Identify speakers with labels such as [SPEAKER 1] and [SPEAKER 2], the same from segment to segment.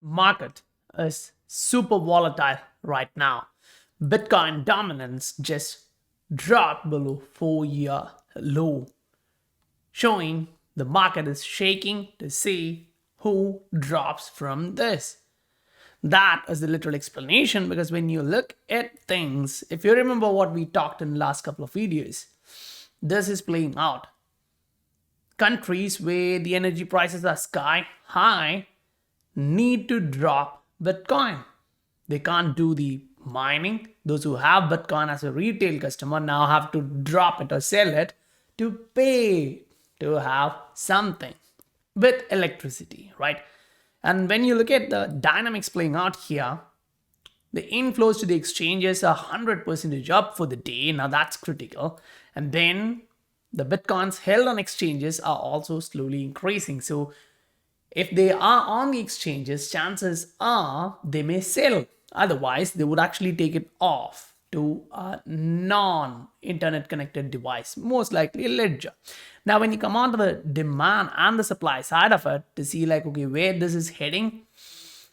[SPEAKER 1] market is super volatile right now. Bitcoin dominance just dropped below 4-year low, showing the market is shaking to see who drops from this. That is the literal explanation, because when you look at things, if you remember what we talked in the last couple of videos, this is playing out. Countries where the energy prices are sky high need to drop Bitcoin. They can't do the mining. Those who have Bitcoin as a retail customer now have to drop it or sell it to pay to have something with electricity, right? And when you look at the dynamics playing out here, the inflows to the exchanges are 100% up for the day. Now that's critical. And then the Bitcoins held on exchanges are also slowly increasing. So if they are on the exchanges, chances are they may sell. Otherwise, they would actually take it off to a non-internet connected device, most likely a ledger. Now, when you come on to the demand and the supply side of it to see like, okay, where this is heading,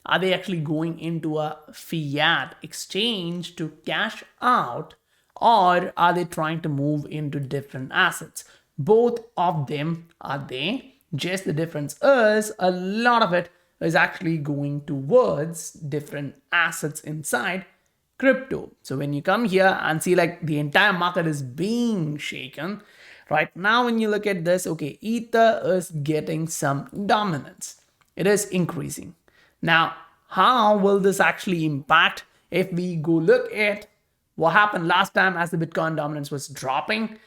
[SPEAKER 1] are they actually going into a fiat exchange to cash out, or are they trying to move into different assets? Both of them are there. Just the difference is a lot of it is actually going towards different assets inside crypto. So when you come here and see like the entire market is being shaken, right now when you look at this, okay, Ether is getting some dominance. It is increasing. Now, how will this actually impact if we go look at what happened last time as the Bitcoin dominance was dropping?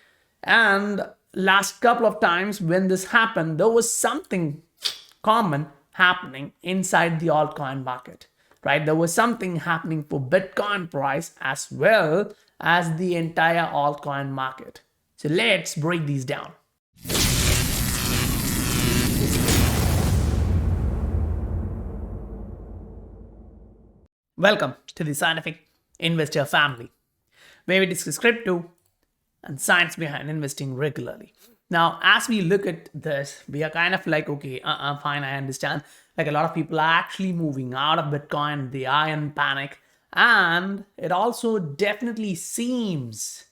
[SPEAKER 1] And last couple of times when this happened, there was something common happening inside the altcoin market, right? There was something happening for Bitcoin price as well as the entire altcoin market. So let's break these down. Welcome to the Scientific Investor family, where we discuss crypto and science behind investing regularly. Now, as we look at this, we are kind of like, okay, fine, I understand. Like a lot of people are actually moving out of Bitcoin, they are in panic. And it also definitely seems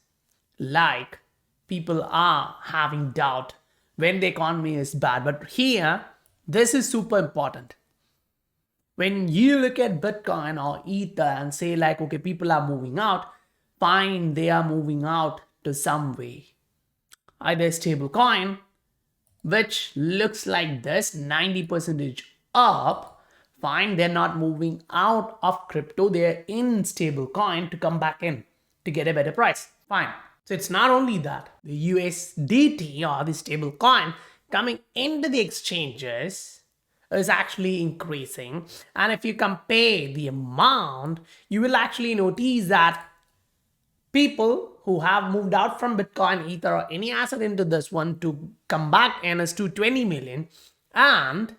[SPEAKER 1] like people are having doubt when the economy is bad. But here, this is super important. When you look at Bitcoin or Ether and say like, okay, people are moving out, fine, they are moving out to some way. Either stable coin, which looks like this, 90% up, fine, they're not moving out of crypto, they're in stable coin to come back in to get a better price, fine. So it's not only that, the USDT or the stable coin coming into the exchanges is actually increasing. And if you compare the amount, you will actually notice that people who have moved out from Bitcoin, Ether, or any asset into this one to come back in is 220 million. And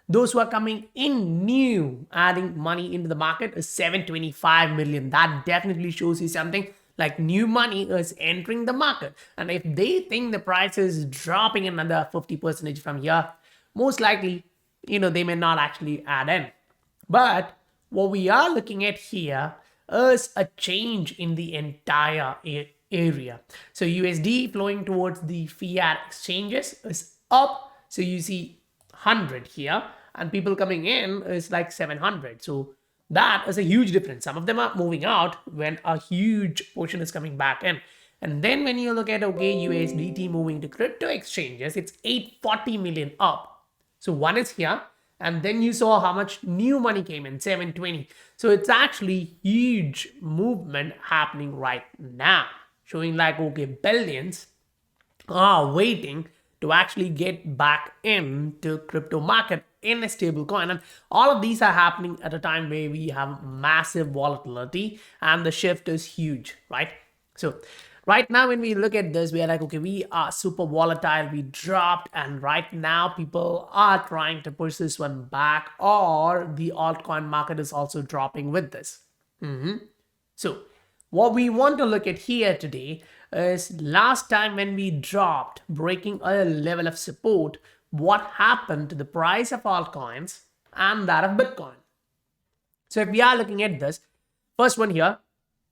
[SPEAKER 1] those who are coming in new, adding money into the market is 725 million. That definitely shows you something like new money is entering the market. And if they think the price is dropping another 50% from here, most likely, they may not actually add in. But what we are looking at here is a change in the entire area. So USD flowing towards the fiat exchanges is up. So you see 100 here, and people coming in is like 700. So that is a huge difference. Some of them are moving out when a huge portion is coming back in. And then when you look at, okay, USDT moving to crypto exchanges, it's 840 million up. So one is here, and then you saw how much new money came in, 720. So it's actually huge movement happening right now, showing like, okay, billions are waiting to actually get back into crypto market in a stable coin. And all of these are happening at a time where we have massive volatility and the shift is huge, right? So right now, when we look at this, we are like, okay, we are super volatile, we dropped, and right now people are trying to push this one back, or the altcoin market is also dropping with this. So what we want to look at here today is last time when we dropped, breaking a level of support, what happened to the price of altcoins and that of Bitcoin. So if we are looking at this, first one here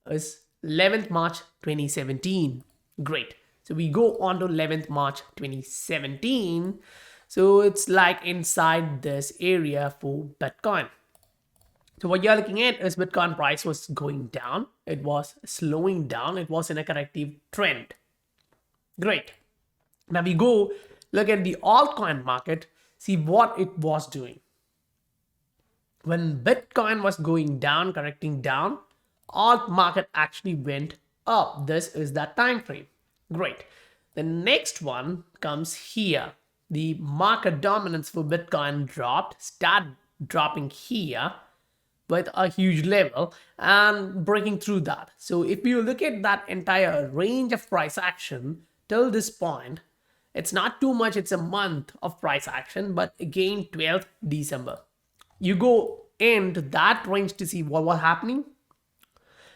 [SPEAKER 1] is 11th March 2017. Great. So we go on to 11th March 2017. So it's like inside this area for Bitcoin. So what you're looking at is Bitcoin price was going down. It was slowing down. It was in a corrective trend. Great. Now we go look at the altcoin market, see what it was doing. When Bitcoin was going down, correcting down, alt market actually went up. This is that time frame. Great. The next one comes here. The market dominance for Bitcoin start dropping here with a huge level and breaking through that. So if you look at that entire range of price action till this point, it's not too much, it's a month of price action, but again 12th December. You go into that range to see what was happening,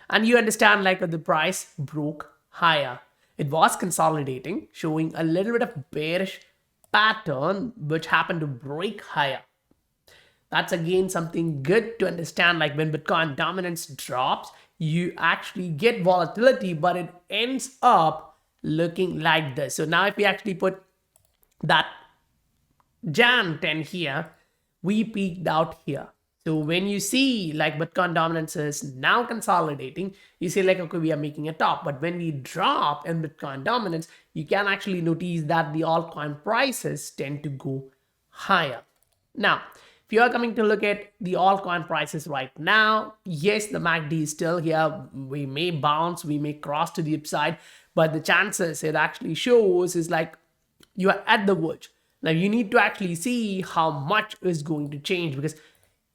[SPEAKER 1] and you understand like the price broke higher. It was consolidating, showing a little bit of bearish pattern which happened to break higher. That's again something good to understand. Like when Bitcoin dominance drops, you actually get volatility, but it ends up looking like this. So now if we actually put that Jan 10 here, we peaked out here. So when you see like Bitcoin dominance is now consolidating, you say like, okay, we are making a top. But when we drop in Bitcoin dominance, you can actually notice that the altcoin prices tend to go higher. Now, if you are coming to look at the altcoin prices right now, yes, the MACD is still here. We may bounce, we may cross to the upside, but the chances it actually shows is like you are at the verge. Now you need to actually see how much is going to change, because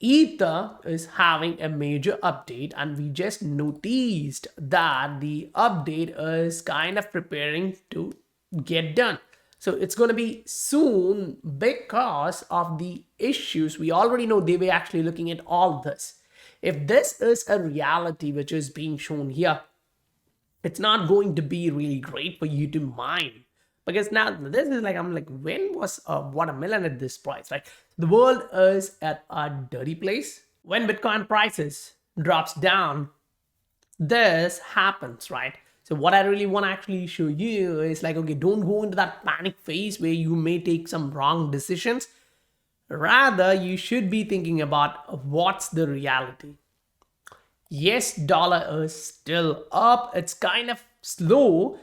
[SPEAKER 1] Ether is having a major update, and we just noticed that the update is kind of preparing to get done. So it's going to be soon because of the issues. We already know they were actually looking at all this. If this is a reality which is being shown here, it's not going to be really great for you to mine. Because now this is like, I'm like, when was watermelon at this price, right? The world is at a dirty place. When Bitcoin prices drops down, this happens, right? So what I really want to actually show you is like, okay, don't go into that panic phase where you may take some wrong decisions. Rather, you should be thinking about what's the reality. Yes, dollar is still up. It's kind of slow.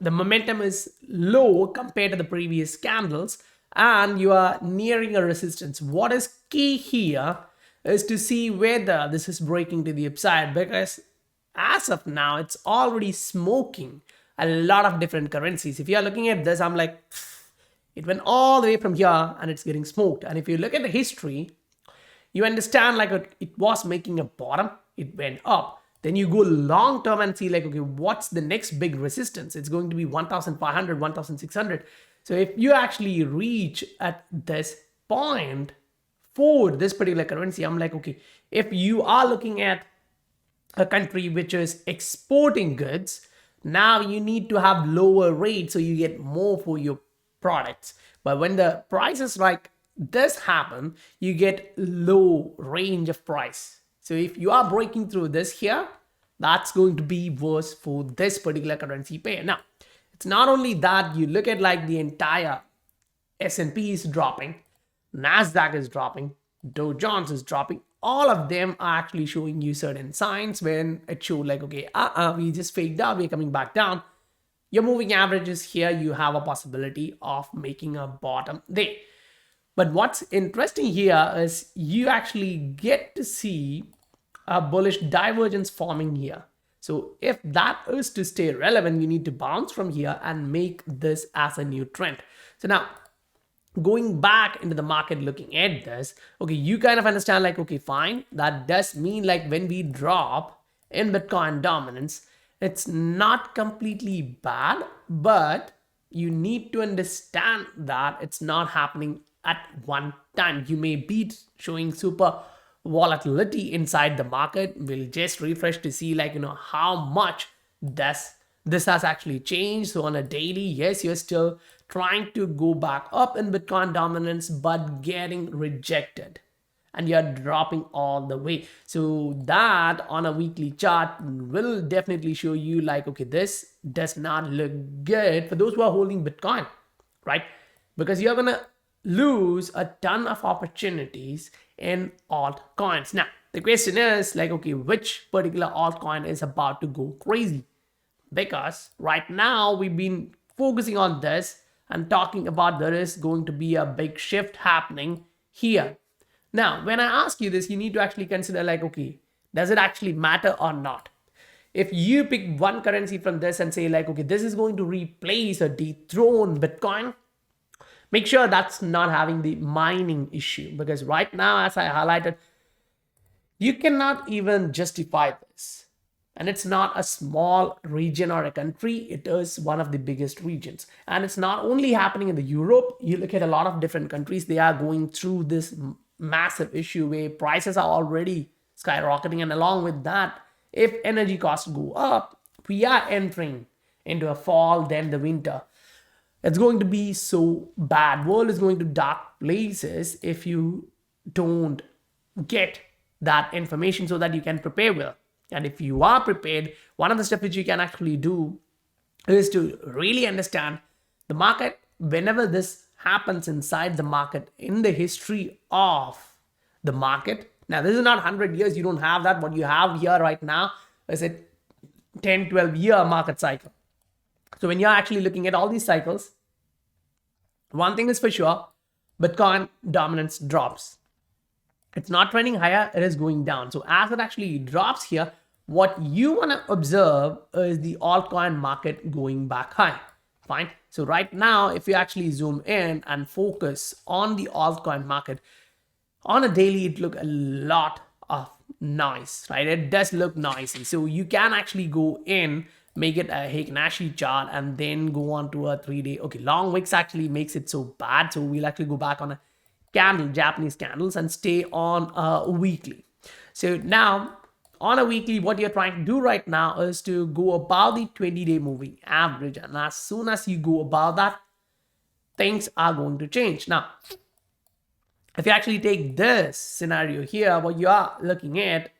[SPEAKER 1] The momentum is low compared to the previous candles, and you are nearing a resistance. What is key here is to see whether this is breaking to the upside, because as of now, it's already smoking a lot of different currencies. If you are looking at this, I'm like, it went all the way from here and it's getting smoked. And if you look at the history, you understand like it was making a bottom, it went up. Then you go long term and see like, okay, what's the next big resistance? It's going to be 1,500, 1,600. So if you actually reach at this point for this particular currency, I'm like, okay, if you are looking at a country which is exporting goods, now you need to have lower rates so you get more for your products. But when the prices like this happen, you get low range of price. So if you are breaking through this here, that's going to be worse for this particular currency pair. Now, it's not only that, you look at like the entire S&P is dropping, NASDAQ is dropping, Dow Jones is dropping. All of them are actually showing you certain signs when it showed like, okay, we just faked out, we're coming back down. Your moving averages here, you have a possibility of making a bottom there. But what's interesting here is you actually get to see a bullish divergence forming here. So if that is to stay relevant, you need to bounce from here and make this as a new trend. So now going back into the market, looking at this, okay, you kind of understand like, okay, fine. That does mean like when we drop in Bitcoin dominance, it's not completely bad, but you need to understand that it's not happening at one time. You may be showing super volatility inside the market. We'll just refresh to see like, how much this has actually changed. So on a daily, yes, you're still trying to go back up in Bitcoin dominance, but getting rejected. and you're dropping all the way. So that on a weekly chart will definitely show you like, okay, this does not look good for those who are holding Bitcoin, right? Because you're gonna lose a ton of opportunities in altcoins. Now, the question is like, okay, which particular altcoin is about to go crazy? Because right now we've been focusing on this and talking about there is going to be a big shift happening here. Now, when I ask you this, you need to actually consider like, okay, does it actually matter or not? If you pick one currency from this and say like, okay, this is going to replace or dethrone Bitcoin, make sure that's not having the mining issue, because right now, as I highlighted, you cannot even justify this. And it's not a small region or a country, it is one of the biggest regions. And it's not only happening in the Europe, you look at a lot of different countries, they are going through this massive issue where prices are already skyrocketing. And along with that, if energy costs go up, we are entering into a fall, then the winter. It's going to be so bad. World is going to dark places if you don't get that information so that you can prepare well. And if you are prepared, one of the steps which you can actually do is to really understand the market. Whenever this happens inside the market, in the history of the market, now this is not 100 years, you don't have that. What you have here right now is a 10-12 year market cycle. So when you're actually looking at all these cycles, one thing is for sure, Bitcoin dominance drops. It's not trending higher, it is going down. So as it actually drops here, what you want to observe is the altcoin market going back high. Fine. So right now, if you actually zoom in and focus on the altcoin market, on a daily, it look a lot of nice, right? It does look noisy. So you can actually go in, make it a Hiknashi chart, and then go on to a 3-day. Okay, long wicks actually makes it so bad. So we'll actually go back on a candle, Japanese candles, and stay on a weekly. So now on a weekly, what you're trying to do right now is to go above the 20-day moving average. And as soon as you go above that, things are going to change. Now, if you actually take this scenario here, what you are looking at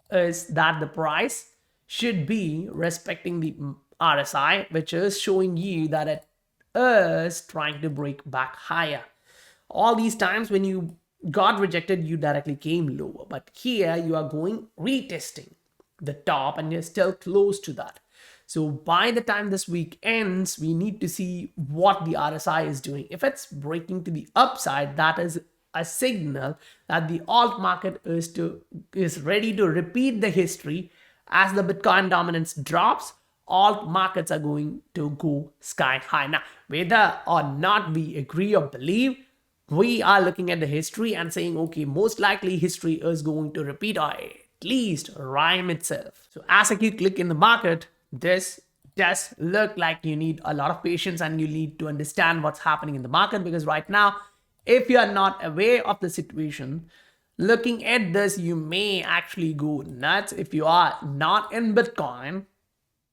[SPEAKER 1] is that the price should be respecting the RSI, which is showing you that it is trying to break back higher. All these times when you got rejected, you directly came lower. But here you are going retesting the top and you're still close to that. So by the time this week ends, we need to see what the RSI is doing. If it's breaking to the upside, that is a signal that the alt market is ready to repeat the history. As the Bitcoin dominance drops, alt markets are going to go sky high. Now, whether or not we agree or believe, we are looking at the history and saying, okay, most likely history is going to repeat or at least rhyme itself. So as I keep clicking the market, this does look like you need a lot of patience and you need to understand what's happening in the market, because right now, if you are not aware of the situation, looking at this, you may actually go nuts. If you are not in Bitcoin,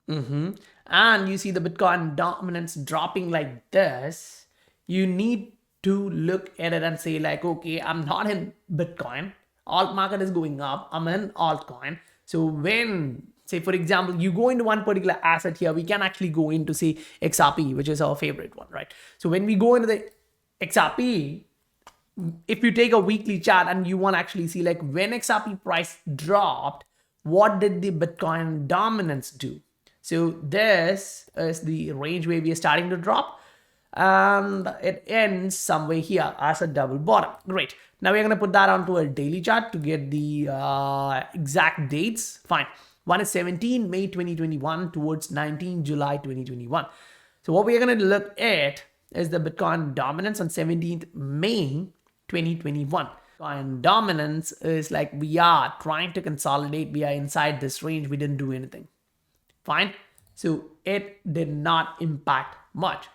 [SPEAKER 1] and you see the Bitcoin dominance dropping like this, you need to look at it and say like, okay, I'm not in Bitcoin. Alt market is going up. I'm in altcoin. So when, say for example, you go into one particular asset here, we can actually go into say XRP, which is our favorite one, right? So when we go into the XRP, if you take a weekly chart and you want to actually see like when XRP price dropped, what did the Bitcoin dominance do? So this is the range where we are starting to drop, and it ends somewhere here as a double bottom. Great. Now we're going to put that onto a daily chart to get the exact dates. Fine. One is 17 May 2021 towards 19 July 2021. So what we're going to look at is the Bitcoin dominance on 17th May 2021. Bitcoin dominance is like we are trying to consolidate. We are inside this range. We didn't do anything. Fine. So it did not impact much.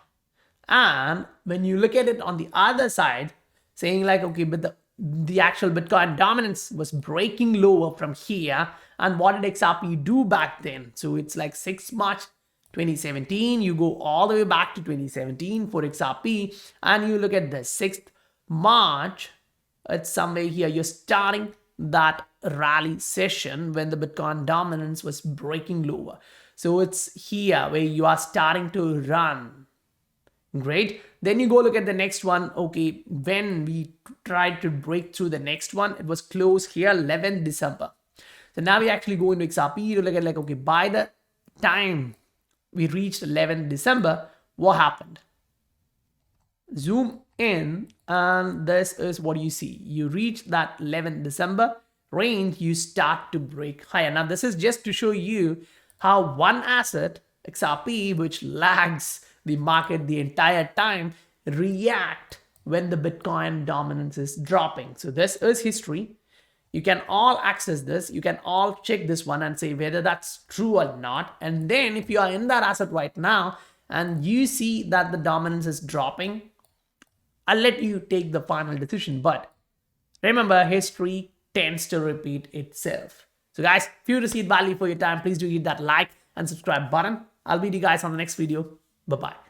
[SPEAKER 1] And when you look at it on the other side, saying like, okay, but the actual Bitcoin dominance was breaking lower from here. And what did XRP do back then? So it's like 6 March 2017. You go all the way back to 2017 for XRP and you look at the 6th March It's somewhere here. You're starting that rally session when the Bitcoin dominance was breaking lower. So it's here where you are starting to run. Great. Then you go look at the next one. Okay, when we tried to break through the next one, it was close here 11th December. So now we actually go into XRP to look at like, okay, by the time we reached 11th December, what happened? Zoom in, and this is what you see. You reach that 11th December range, you start to break higher. Now this is just to show you how one asset, XRP, which lags the market the entire time, react when the Bitcoin dominance is dropping. So this is history. You can all access this. You can all check this one and say whether that's true or not. And then if you are in that asset right now and you see that the dominance is dropping, I'll let you take the final decision. But remember, history tends to repeat itself. So guys, if you received value for your time, please do hit that like and subscribe button. I'll meet you guys on the next video. Bye-bye.